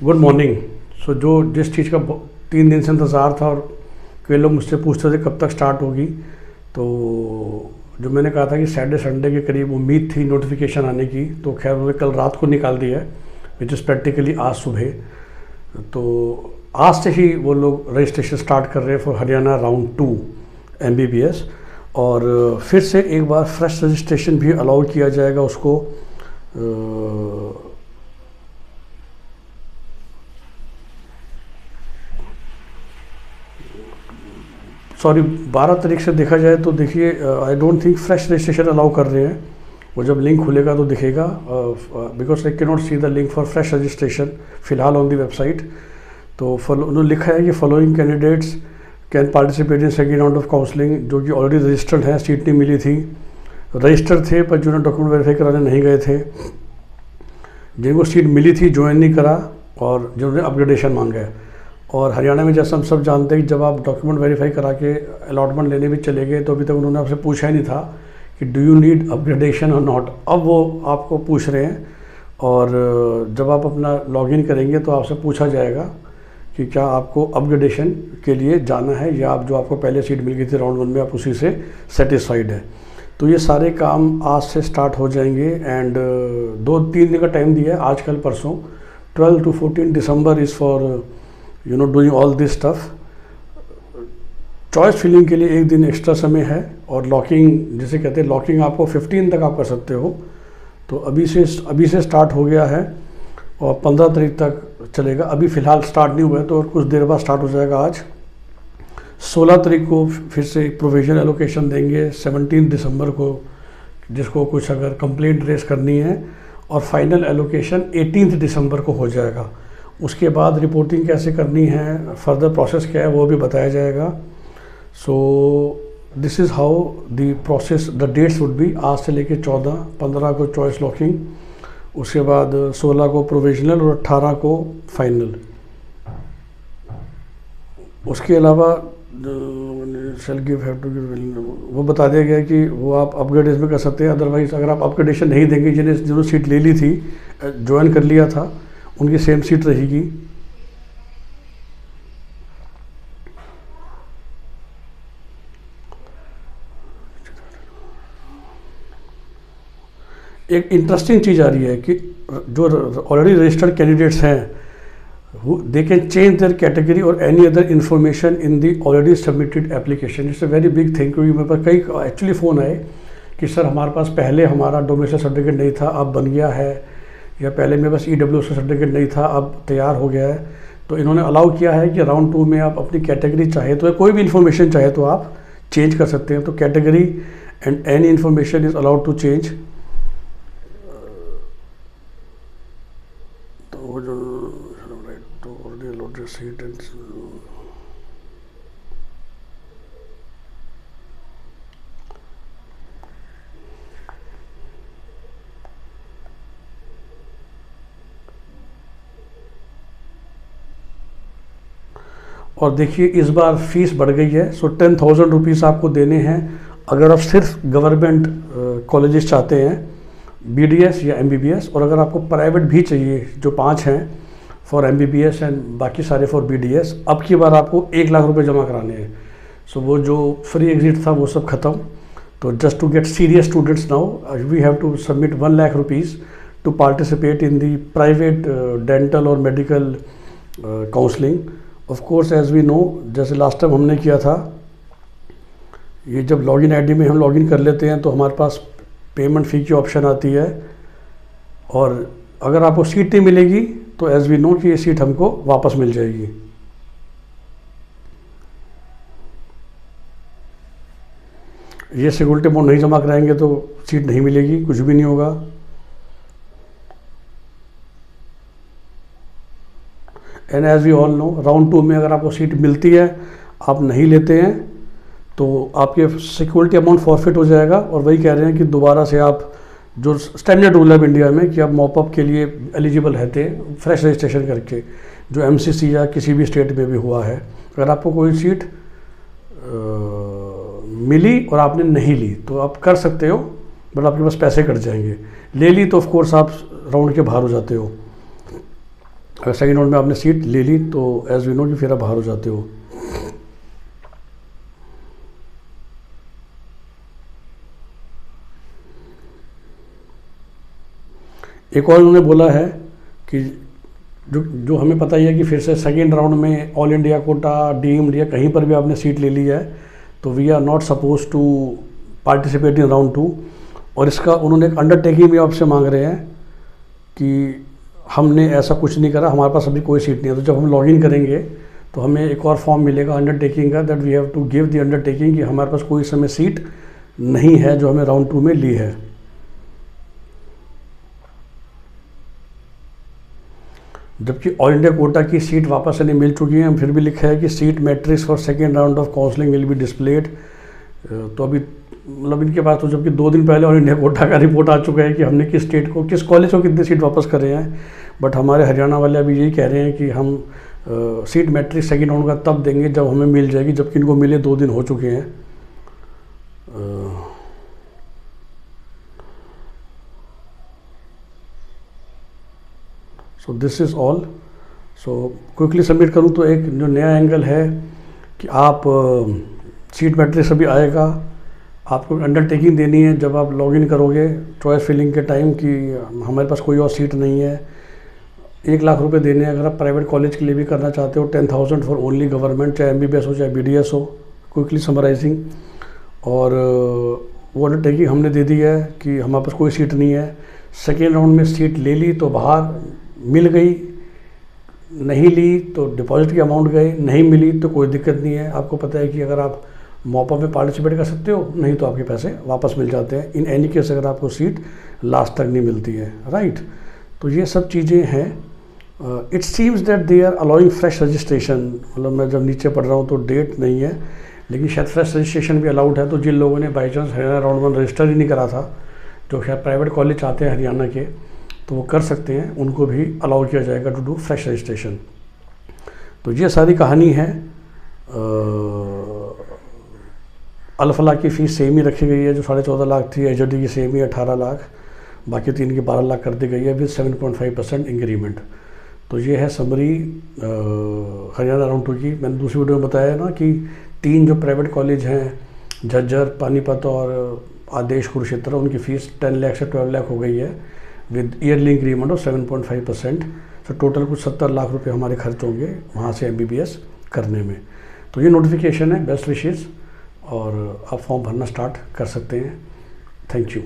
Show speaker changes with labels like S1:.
S1: Good morning. सो जो जिस चीज़ का 3 दिन से इंतज़ार था और कई लोग मुझसे पूछते थे कब तक स्टार्ट होगी, तो जो मैंने कहा था कि सैटरडे संडे के करीब उम्मीद थी नोटिफिकेशन आने की, तो खैर उन्होंने कल रात को निकाल दिया है, विच इज़ प्रैक्टिकली आज सुबह। तो आज से ही वो लोग रजिस्ट्रेशन स्टार्ट कर रहे हैं फॉर हरियाणा राउंड 2 MBBS। और फिर से एक बार फ्रेश रजिस्ट्रेशन भी अलाउ किया जाएगा उसको। सॉरी 12 तारीख से देखा जाए तो देखिए, I don't think fresh registration allow कर रहे हैं। वो जब लिंक खुलेगा तो दिखेगा, because I can not see the link for fresh registration फिलहाल ऑन द वेबसाइट। तो उन्होंने लिखा है कि following candidates can participate in second round of counselling, जो कि ऑलरेडी रजिस्टर्ड है, सीट नहीं मिली थी, रजिस्टर्ड थे पर जिन्होंने डॉक्यूमेंट वेरीफाई कराने नहीं गए थे, जिनको सीट मिली थी ज्वाइन नहीं करा, और जिन्होंने अपग्रेडेशन मांगा है। और हरियाणा में जैसा हम सब जानते हैं कि जब आप डॉक्यूमेंट वेरीफाई करा के अलॉटमेंट लेने भी चले गए तो अभी तक उन्होंने आपसे पूछा ही नहीं था कि डू यू नीड अपग्रेडेशन और नॉट। अब वो आपको पूछ रहे हैं, और जब आप अपना लॉगिन करेंगे तो आपसे पूछा जाएगा कि क्या आपको अपग्रेडेशन के लिए जाना है, या आप जो आपको पहले सीट मिल गई थी राउंड 1 में आप उसी से सेटिस्फाइड है। तो ये सारे काम आज से स्टार्ट हो जाएंगे, एंड 2-3 दिन का टाइम दिया है, आज कल परसों। 12 to 14 December is for doing all this stuff. Choice filling के लिए एक दिन एक्स्ट्रा समय है, और लॉकिंग जिसे कहते हैं, लॉकिंग आपको 15 तक आप कर सकते हो। तो अभी से स्टार्ट हो गया है और 15 तारीख तक चलेगा। अभी फ़िलहाल स्टार्ट नहीं हुआ है, तो कुछ देर बाद स्टार्ट हो जाएगा। आज 16 तारीख को फिर से प्रोविजन एलोकेशन देंगे, 17 दिसंबर को जिसको कुछ अगर कंप्लेंट रेस करनी है, और फाइनल एलोकेशन 18 दिसंबर को हो जाएगा। उसके बाद रिपोर्टिंग कैसे करनी है, फर्दर प्रोसेस क्या है, वो भी बताया जाएगा। So this is how the process, the dates would be. आज से लेके 14, 15 को चॉइस लॉकिंग, उसके बाद 16 को प्रोविजनल और 18 को फाइनल। उसके अलावा वो बता दिया गया कि वो आप अपग्रेडेशन में कर सकते हैं। अदरवाइज़ अगर आप अपग्रेडेशन नहीं देंगे, जिन्होंने सीट ले ली थी, ज्वाइन कर लिया था, उनकी सेम सीट रहेगी। एक इंटरेस्टिंग चीज़ आ रही है कि जो ऑलरेडी रजिस्टर्ड कैंडिडेट्स हैं, they can change their category और any other information in the already submitted application. It's a very big thing, क्योंकि मेरे पास कई एक्चुअली फ़ोन आए कि सर हमारे पास पहले हमारा डोमेस्टिक सर्टिफिकेट नहीं था, अब बन गया है, या पहले मेरे पास EWS का सर्टिफिकेट नहीं था, अब तैयार हो गया है। तो इन्होंने अलाउ किया है कि राउंड 2 में आप अपनी कैटेगरी चाहे तो, कोई भी इन्फॉर्मेशन चाहे तो आप चेंज कर सकते हैं। तो category and any information is allowed to change. तो जो सीट एंड और देखिए इस बार फीस बढ़ गई है। सो 10,000 रुपीज़ आपको देने हैं अगर आप सिर्फ गवर्नमेंट कॉलेजेस चाहते हैं, BDS या MBBS, और अगर आपको प्राइवेट भी चाहिए, जो 5 हैं फॉर MBBS एंड बाकी सारे फॉर BDS, अब की बार आपको 1 लाख रुपए जमा कराने हैं। सो वो जो फ्री एग्जिट था वो सब ख़त्म। तो just to get serious students now we have to submit 1 lakh rupees to participate in the private dental और medical counselling. Of course as we know, जैसे लास्ट टाइम हमने किया था, ये जब लॉगिन आईडी में हम लॉगिन कर लेते हैं तो हमारे पास पेमेंट फ़ी की ऑप्शन आती है, और अगर आपको सीट नहीं मिलेगी तो एज वी नो कि ये सीट हमको वापस मिल जाएगी। ये सिक्योरिटी अमाउंट नहीं जमा कराएंगे तो सीट नहीं मिलेगी, कुछ भी नहीं होगा। And as we all know, round 2 में अगर आपको सीट मिलती है, आप नहीं लेते हैं, तो आपके सिक्योरिटी अमाउंट फॉरफिट हो जाएगा। और वही कह रहे हैं कि दोबारा से आप, जो स्टैंडर्ड रूल है इंडिया में कि आप मॉपअप के लिए एलिजिबल रहते हैं फ्रेश रजिस्ट्रेशन करके, जो MCC या किसी भी स्टेट में भी हुआ है। अगर आपको कोई सीट मिली और आपने नहीं ली तो आप कर सकते हो, बट आपके पास पैसे कट जाएंगे। ले ली तो ऑफ कोर्स आप राउंड के बाहर हो जाते हो। अगर सेकेंड राउंड में आपने सीट ले ली तो एज वी नो कि फिर आप बाहर हो जाते हो। एक और उन्होंने बोला है कि जो हमें पता ही है कि फिर से सेकेंड राउंड में ऑल इंडिया कोटा, डीम्ड या कहीं पर भी आपने सीट ले ली है तो we are not suppose to participate in round 2। और इसका उन्होंने एक अंडरटेकिंग भी आपसे मांग रहे हैं कि हमने ऐसा कुछ नहीं करा, हमारे पास अभी कोई सीट नहीं है। तो जब हम लॉग इन करेंगे तो हमें एक और फॉर्म मिलेगा अंडरटेकिंग का, that we have to give the undertaking कि हमारे पास कोई समय सीट नहीं है जो हमें राउंड 2 में ली है। जबकि ऑल इंडिया कोटा की सीट वापस से नहीं मिल चुकी है, फिर भी लिखा है कि seat matrix for second round of counselling will be displayed. तो अभी मतलब इनके पास तो जबकि 2 दिन पहले ऑल इंडिया कोटा का रिपोर्ट आ चुका है कि हमने किस स्टेट को, किस कॉलेज को कितनी सीट वापस करे हैं। बट हमारे हरियाणा वाले अभी यही कह रहे हैं कि हम सीट मैट्रिक्स सेकेंड राउंड का तब देंगे जब हमें मिल जाएगी, जबकि इनको मिले 2 दिन हो चुके हैं। सो this is all. So quickly submit करूँ तो एक जो नया एंगल है कि आप सीट मैट्रिक्स अभी आएगा, आपको अंडरटेकिंग देनी है जब आप लॉगिन करोगे चॉइस फिलिंग के टाइम कि हमारे पास कोई और सीट नहीं है। 1 लाख रुपए देने हैं। अगर आप प्राइवेट कॉलेज के लिए भी करना चाहते हो 10,000 फॉर ओनली गवर्नमेंट, चाहे MBBS हो चाहे BDS हो। क्विकली समराइजिंग, और वो अंडरटेकिंग हमने दे दी है कि हमारे पास कोई सीट नहीं है। सेकेंड राउंड में सीट ले ली तो बाहर मिल गई, नहीं ली तो डिपॉजिट की अमाउंट गई, नहीं मिली तो कोई दिक्कत नहीं है। आपको पता है कि अगर आप मॉपअप में पार्टिसिपेट कर सकते हो, नहीं तो आपके पैसे वापस मिल जाते हैं इन एनी केस अगर आपको सीट लास्ट तक नहीं मिलती है, राइट। तो ये सब चीज़ें हैं। It seems that they are allowing fresh registration. मतलब मैं जब नीचे पढ़ रहा हूँ तो डेट नहीं है, लेकिन शायद फ्रेश रजिस्ट्रेशन भी अलाउड है। तो जिन लोगों ने by chance Haryana round 1 register ही नहीं करा था, जो शायद प्राइवेट कॉलेज चाहते हैं हरियाणा के, तो वो कर सकते हैं, उनको भी अलाउ किया जाएगा टू डू फ्रेश रजिस्ट्रेशन। तो ये सारी कहानी है। अल-फलाह की फ़ीस सेम ही रखी गई है जो 14.5 लाख थी। HOD की सेम ही 18 लाख, बाकी 3 की 12 लाख कर दी गई है विद 7.5% इंक्रीमेंट। तो ये है समरी हरियाणा राउंड 2 की। मैंने दूसरी वीडियो में बताया ना कि 3 जो प्राइवेट कॉलेज हैं, झज्जर, पानीपत और आदेश कुरुक्षेत्र, उनकी फ़ीस 10 लाख से 12 लाख हो गई है विद ईयरली इंक्रीमेंट ऑफ 7.5%। तो टोटल कुछ 70 लाख रुपए हमारे खर्च होंगे वहाँ से MBBS करने में। तो ये नोटिफिकेशन है, बेस्ट विशेज़, और आप फॉर्म भरना स्टार्ट कर सकते हैं। Thank you.